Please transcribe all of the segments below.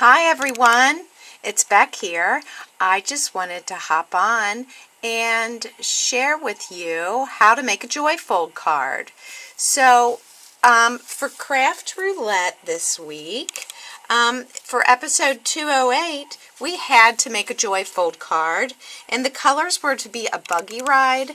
Hi everyone, it's Beck here. I just wanted to hop on and share with you how to make a joy fold card. So for Craft Roulette this week, for episode 208, we had to make a joy fold card, and the colors were to be a buggy ride.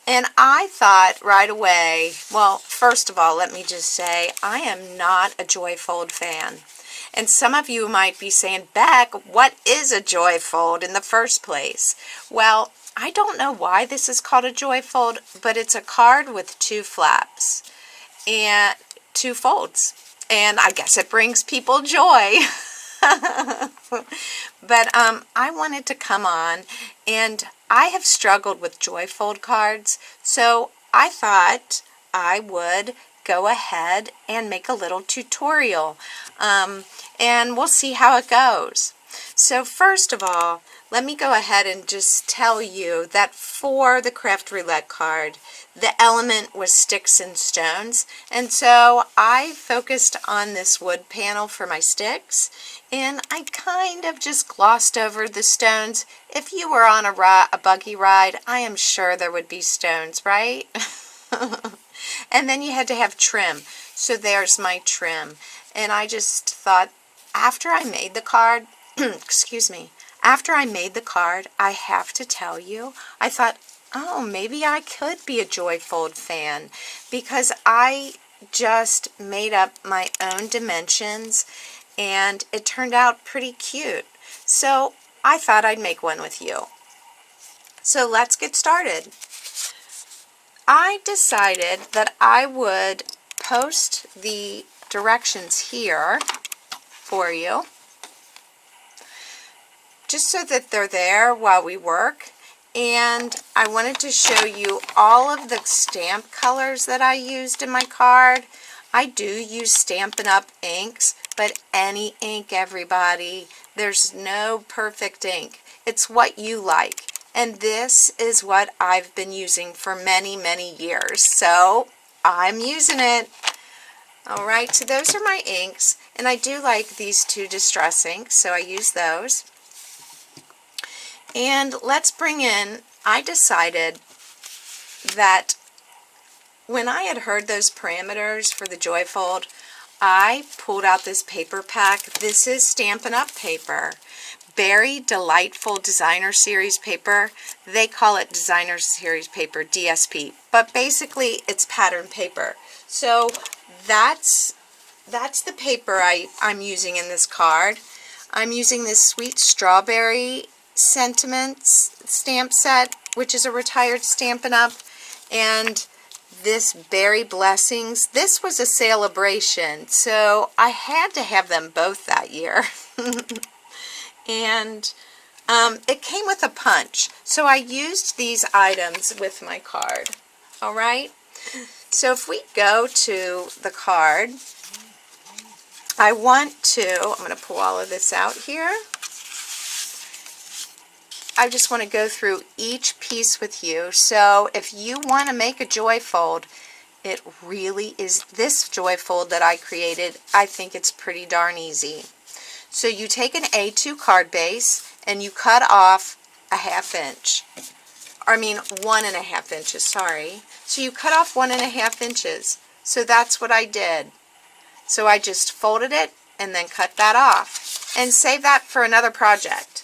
And I thought right away, well, first of all, let me just say, I am not a joy fold fan. And some of you might be saying, Beck, what is a joy fold in the first place? Well, I don't know why this is called a joy fold, but it's a card with two flaps and two folds. And I guess it brings people joy. But I wanted to come on, and I have struggled with joy fold cards, so I thought I would go ahead and make a little tutorial, and we'll see how it goes. So first of all, let me go ahead and just tell you that for the Craft Roulette card, the element was sticks and stones, and so I focused on this wood panel for my sticks, and I kind of just glossed over the stones. If you were on a buggy ride, I am sure there would be stones, right? And then you had to have trim, so there's my trim. And I just thought, after I made the card, excuse me, after I made the card, I have to tell you, I thought, oh, maybe I could be a joy fold fan, because I just made up my own dimensions and it turned out pretty cute. So I thought I'd make one with you. So let's get started. I decided that I would post the directions here for you, just so that they're there while we work. And I wanted to show you all of the stamp colors that I used in my card. I do use Stampin' Up! Inks, but any ink, everybody. There's no perfect ink. It's what you like. And this is what I've been using for many, many years. So I'm using it. Alright, so those are my inks. And I do like these two distress inks, so I use those. And let's bring in, I decided that when I had heard those parameters for the joy fold, I pulled out this paper pack. This is Stampin' Up! Paper. Very delightful designer series paper. They call it designer series paper, DSP. But basically, it's pattern paper. So that's the paper I'm using in this card. I'm using this Sweet Strawberry Sentiments stamp set, which is a retired Stampin' Up! And this Berry Blessings. This was a celebration, so I had to have them both that year. And it came with a punch, so I used these items with my card. Alright, so if we go to the card, I'm going to pull all of this out here. I just want to go through each piece with you. So if you want to make a joy fold, it really is, this joy fold that I created, I think it's pretty darn easy. So you take an A2 card base and you cut off a 1/2 inch. I mean 1.5 inches, sorry. So you cut off 1.5 inches. So that's what I did. So I just folded it and then cut that off. And save that for another project.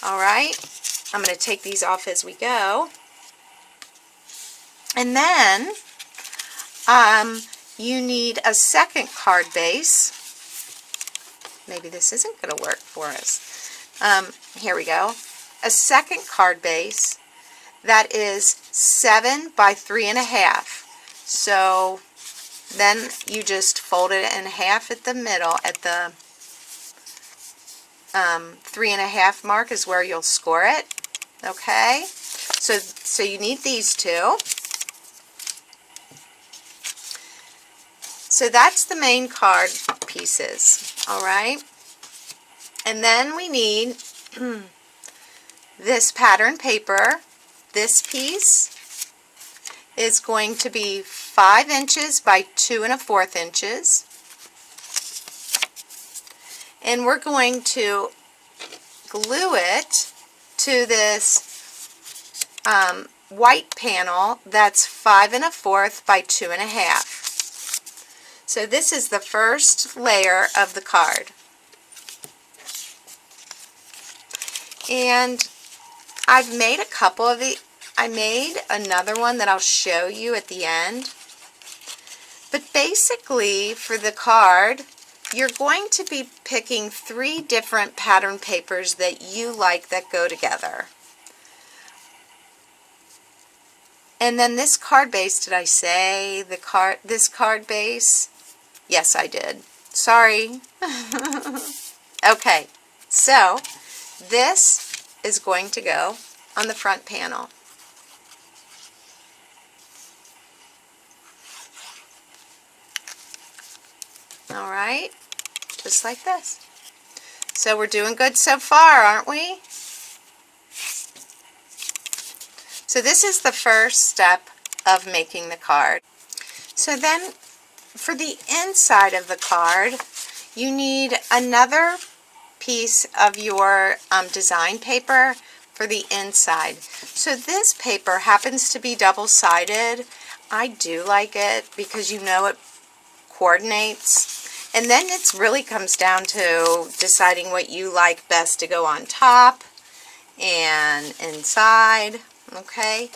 Alright, I'm going to take these off as we go. And then you need a second card base. Maybe this isn't going to work for us. Here we go. A second card base that is 7 by 3.5. So then you just fold it in half at the middle, at the 3.5 mark is where you'll score it. Okay, so you need these two. So that's the main card pieces. Alright, and then we need this pattern paper. This piece is going to be 5 inches by 2 1/4 inches. and we're going to glue it to this white panel that's 5 1/4 by 2 1/2. So this is the first layer of the card. And I've made a couple of the, I made another one that I'll show you at the end. But basically for the card, you're going to be picking 3 different pattern papers that you like that go together. And then this card base, did I say this card base? Yes, I did. Sorry. Okay, so this is going to go on the front panel. All right, just like this. So we're doing good so far, aren't we? So this is the first step of making the card. So then for the inside of the card, you need another piece of your design paper for the inside. So this paper happens to be double-sided. I do like it because you know it coordinates. And then it really comes down to deciding what you like best to go on top and inside. Okay,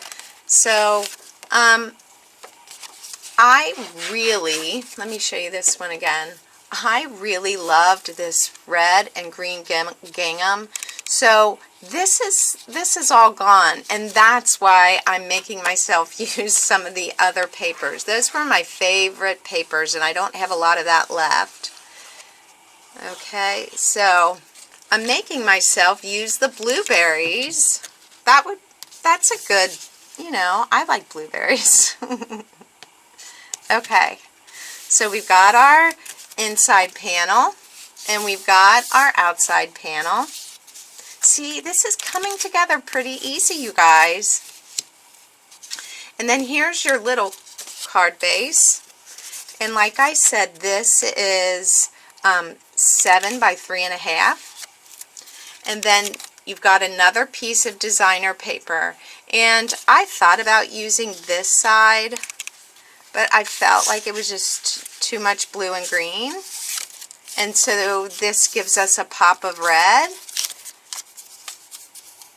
so I really, let me show you this one again. I really loved this red and green gingham. So this is all gone, and that's why I'm making myself use some of the other papers. Those were my favorite papers, and I don't have a lot of that left. Okay, so I'm making myself use the blueberries. That's a good, you know, I like blueberries. Okay, so we've got our inside panel and we've got our outside panel. See, this is coming together pretty easy, you guys. And then here's your little card base. And like I said, this is 7 by 3 1/2. And then you've got another piece of designer paper. And I thought about using this side, but I felt like it was just too much blue and green. And so this gives us a pop of red.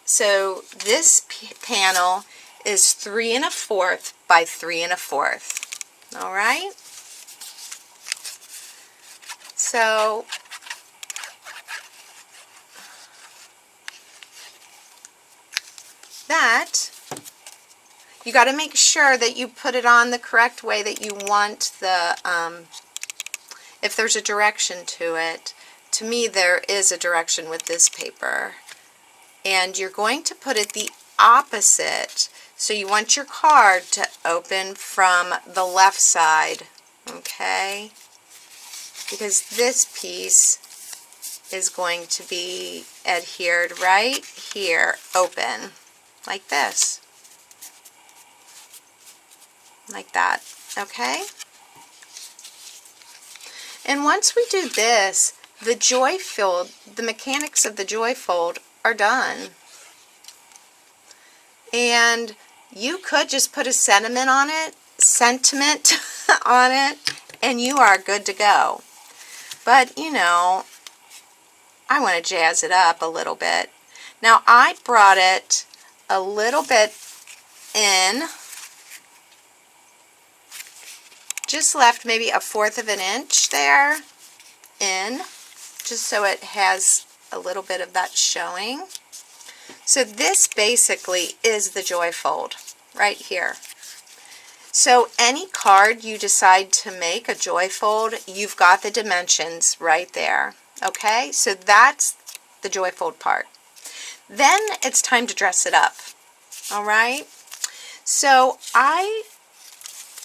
So this panel is 3 1/4 by 3 1/4. All right? So that, you got to make sure that you put it on the correct way that you want the, if there's a direction to it. To me, there is a direction with this paper. And you're going to put it the opposite. So you want your card to open from the left side, okay? Because this piece is going to be adhered right here, open, like this. Like that, okay? And once we do this, the joy fold, the mechanics of the joy fold are done. And you could just put a sentiment on it, and you are good to go. But, you know, I want to jazz it up a little bit. Now, I brought it a little bit in, just left maybe 1/4 of an inch there in, just so it has a little bit of that showing. So this basically is the joy fold right here. So any card you decide to make a joy fold, you've got the dimensions right there. Okay, so that's the joy fold part. Then it's time to dress it up. All right, so I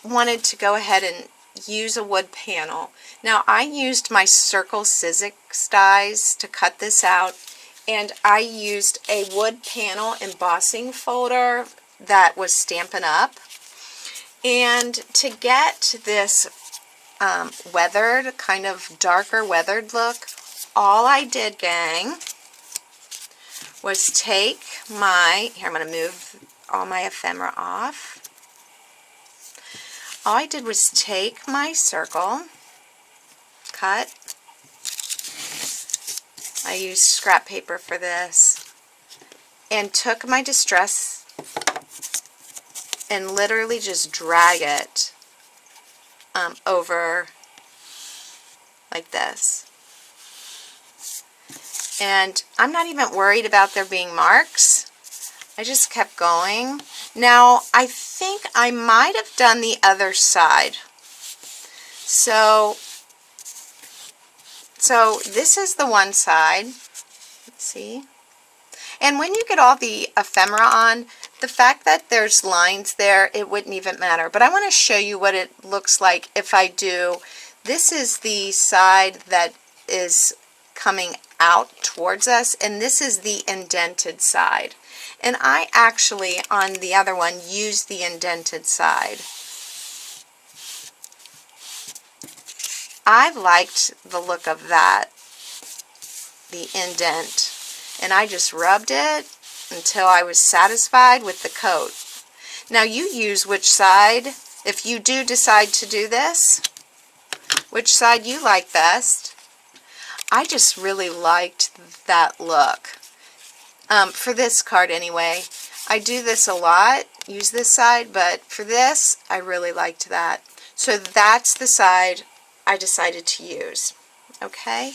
wanted to go ahead and use a wood panel. Now I used my Circle Sizzix dies to cut this out, and I used a wood panel embossing folder that was Stampin' Up. And to get this weathered, kind of darker weathered look, all I did, gang, was take my, here I'm going to move all my ephemera off. All I did was take my circle, cut. I used scrap paper for this, and took my distress and literally just drag it over like this. And I'm not even worried about there being marks. I just kept going. Now, I think I might have done the other side. So this is the one side. Let's see. And when you get all the ephemera on, the fact that there's lines there, it wouldn't even matter. But I want to show you what it looks like if I do. This is the side that is coming out towards us, and this is the indented side. And I actually, on the other one, used the indented side. I liked the look of that, the indent. And I just rubbed it until I was satisfied with the coat. Now you use which side, if you do decide to do this, which side you like best. I just really liked that look. For this card anyway. I do this a lot, use this side, but for this, I really liked that. So that's the side I decided to use. Okay?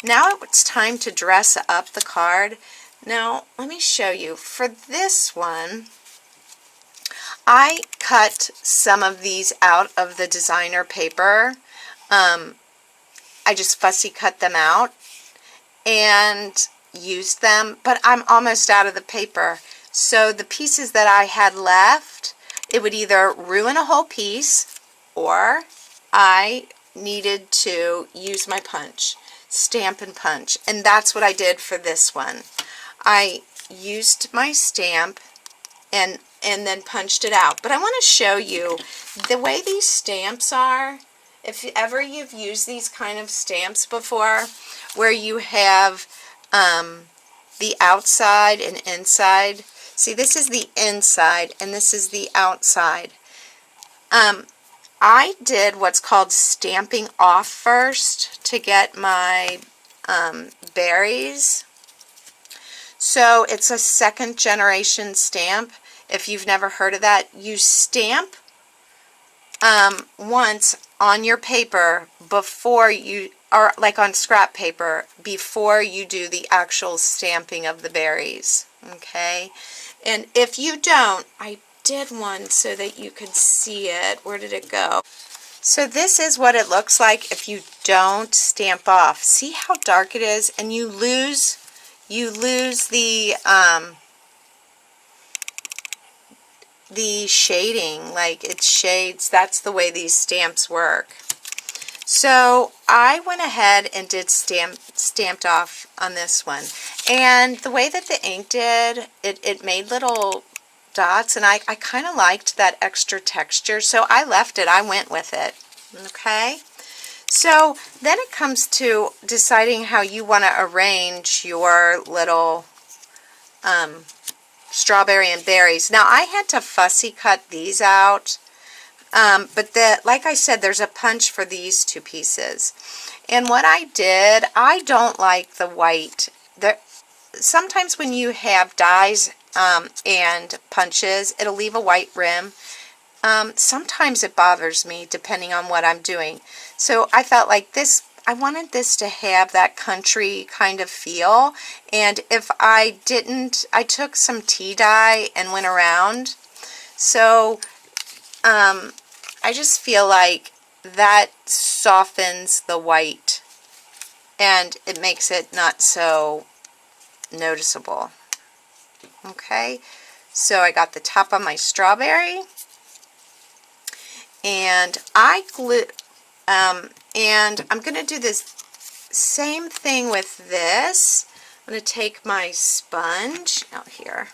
Now it's time to dress up the card. Now, let me show you. For this one, I cut some of these out of the designer paper. I just fussy cut them out and used them, but I'm almost out of the paper. So the pieces that I had left, it would either ruin a whole piece or I needed to use my punch, Stampin' punch, and that's what I did for this one. I used my stamp and then punched it out. But I want to show you the way these stamps are. If ever you've used these kind of stamps before, where you have the outside and inside. See, this is the inside and this is the outside. I did what's called stamping off first to get my berries. So it's a second generation stamp. If you've never heard of that, you stamp once on your paper before you, or like on scrap paper, before you do the actual stamping of the berries. Okay? And if you don't, I did one so that you could see it. Where did it go? So this is what it looks like if you don't stamp off. See how dark it is? And you lose the shading, like it shades. That's the way these stamps work. So I went ahead and did stamped off on this one. And the way that the ink did, it made little dots, and I kind of liked that extra texture, so I left it. I went with it. Okay? So then it comes to deciding how you want to arrange your little strawberry and berries. Now I had to fussy cut these out, but like I said, there's a punch for these two pieces. And what I did, I don't like the white. Sometimes when you have dies and punches, it'll leave a white rim. Sometimes it bothers me depending on what I'm doing. So I felt like this, I wanted this to have that country kind of feel. And if I didn't, I took some tea dye and went around. So I just feel like that softens the white and it makes it not so noticeable. Okay, so I got the top of my strawberry, and I glue, and I'm going to do this same thing with this. I'm going to take my sponge out here.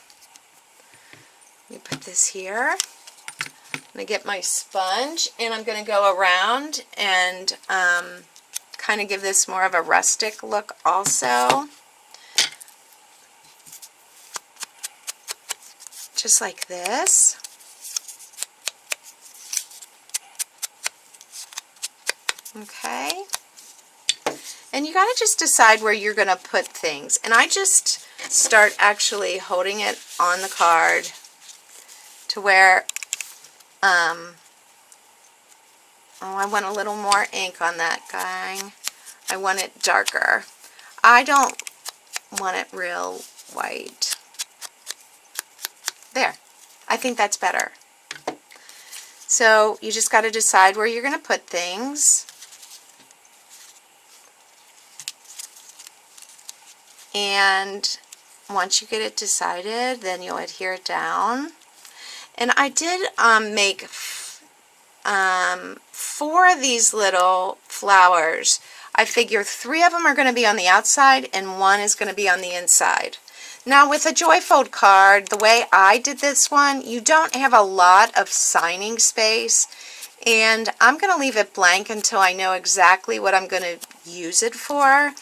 Let me put this here. I'm going to get my sponge, and I'm going to go around and kind of give this more of a rustic look also. Just like this. Okay. And you got to just decide where you're going to put things. And I just start actually holding it on the card to where, oh, I want a little more ink on that guy. I want it darker. I don't want it real white. There. I think that's better. So you just got to decide where you're going to put things. And once you get it decided, then you'll adhere it down. And I did make 4 of these little flowers. I figure 3 of them are going to be on the outside and 1 is going to be on the inside. Now with a Joyfold card, the way I did this one, you don't have a lot of signing space. And I'm going to leave it blank until I know exactly what I'm going to use it for.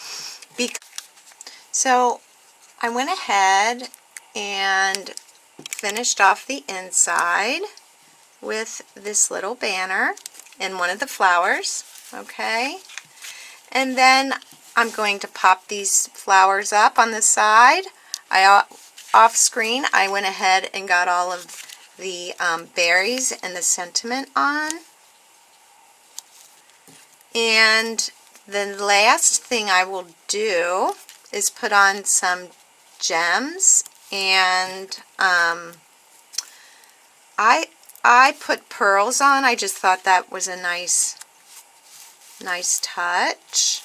So I went ahead and finished off the inside with this little banner and one of the flowers, okay? And then I'm going to pop these flowers up on the side. Off screen, I went ahead and got all of the berries and the sentiment on. And the last thing I will do is put on some gems, and I put pearls on. I just thought that was a nice touch.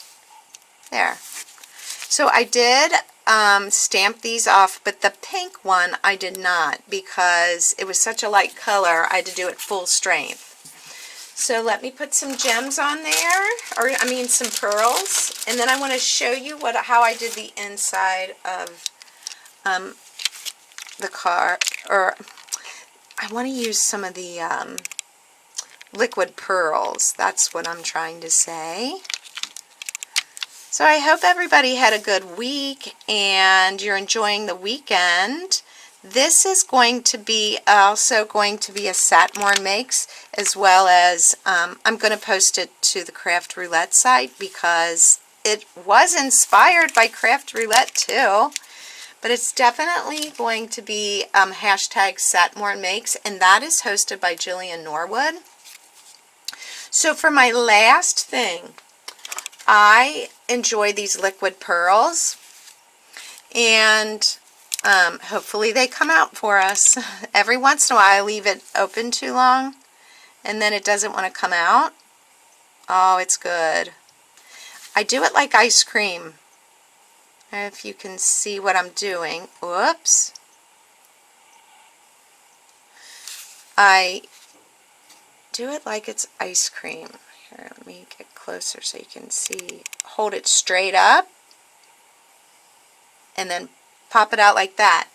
There. So I did stamp these off, but the pink one I did not because it was such a light color. I had to do it full strength. So let me put some gems on there, or I mean some pearls, and then I want to show you how I did the inside of the card, or I want to use some of the liquid pearls. That's what I'm trying to say. So I hope everybody had a good week and you're enjoying the weekend. This is going to be also going to be a Satmorn Makes, as well as I'm going to post it to the Craft Roulette site because it was inspired by Craft Roulette too. But it's definitely going to be hashtag Satmorn Makes, and that is hosted by Jillian Norwood. So for my last thing, I enjoy these liquid pearls, and hopefully they come out for us. Every once in a while I leave it open too long and then it doesn't want to come out. Oh, it's good. I do it like ice cream. If you can see what I'm doing. Whoops. I do it like it's ice cream. Here, let me get closer so you can see. Hold it straight up and then pop it out like that.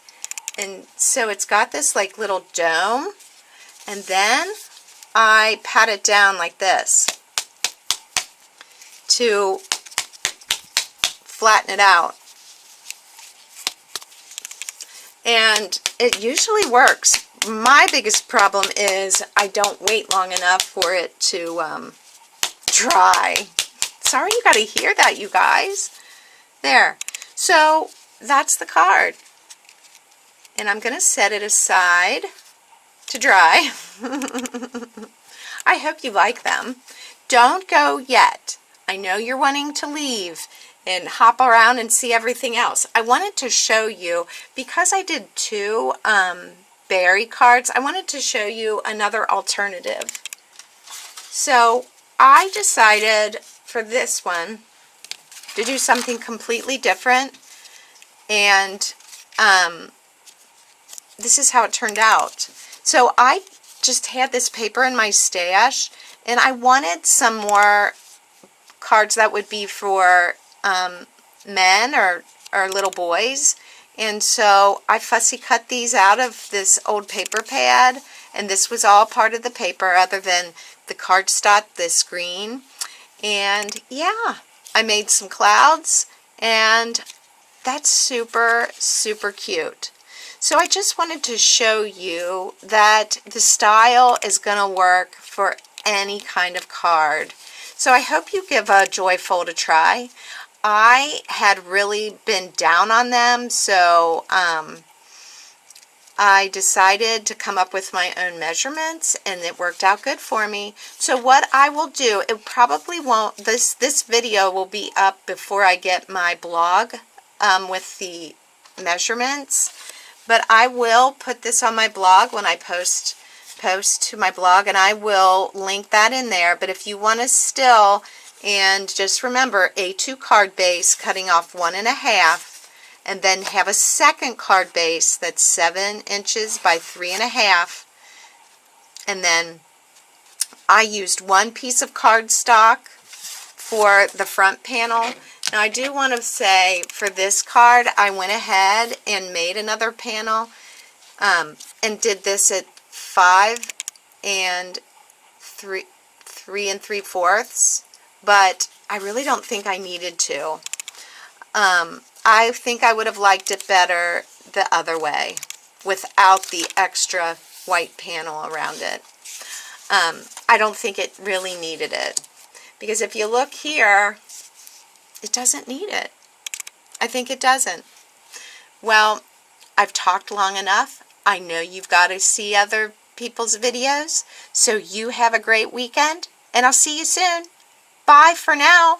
And so it's got this like little dome, and then I pat it down like this to flatten it out. And it usually works. My biggest problem is I don't wait long enough for it to dry. Sorry you got to hear that, you guys. There. So that's the card. And I'm going to set it aside to dry. I hope you like them. Don't go yet. I know you're wanting to leave and hop around and see everything else. I wanted to show you, because I did 2 berry cards, I wanted to show you another alternative. So I decided for this one to do something completely different, and this is how it turned out. So I just had this paper in my stash, and I wanted some more cards that would be for men or little boys. And so I fussy cut these out of this old paper pad, and this was all part of the paper other than the cardstock, this green. And yeah, I made some clouds, and that's super, super cute. So I just wanted to show you that the style is going to work for any kind of card. So I hope you give a Joyfold a try. I had really been down on them, so I decided to come up with my own measurements, and it worked out good for me. So what I will do, it probably won't, this video will be up before I get my blog with the measurements, but I will put this on my blog when I post to my blog, and I will link that in there. But if you want to still, and just remember, A2 card base, cutting off 1.5, and then have a second card base that's 7 inches by 3.5, and then I used one piece of cardstock for the front panel. Now I do want to say, for this card, I went ahead and made another panel and did this at 5 and 3 3/4, but I really don't think I needed to. I think I would have liked it better the other way, without the extra white panel around it. I don't think it really needed it, because if you look here, it doesn't need it. I think it doesn't. Well, I've talked long enough. I know you've got to see other people's videos, so you have a great weekend, and I'll see you soon. Bye for now.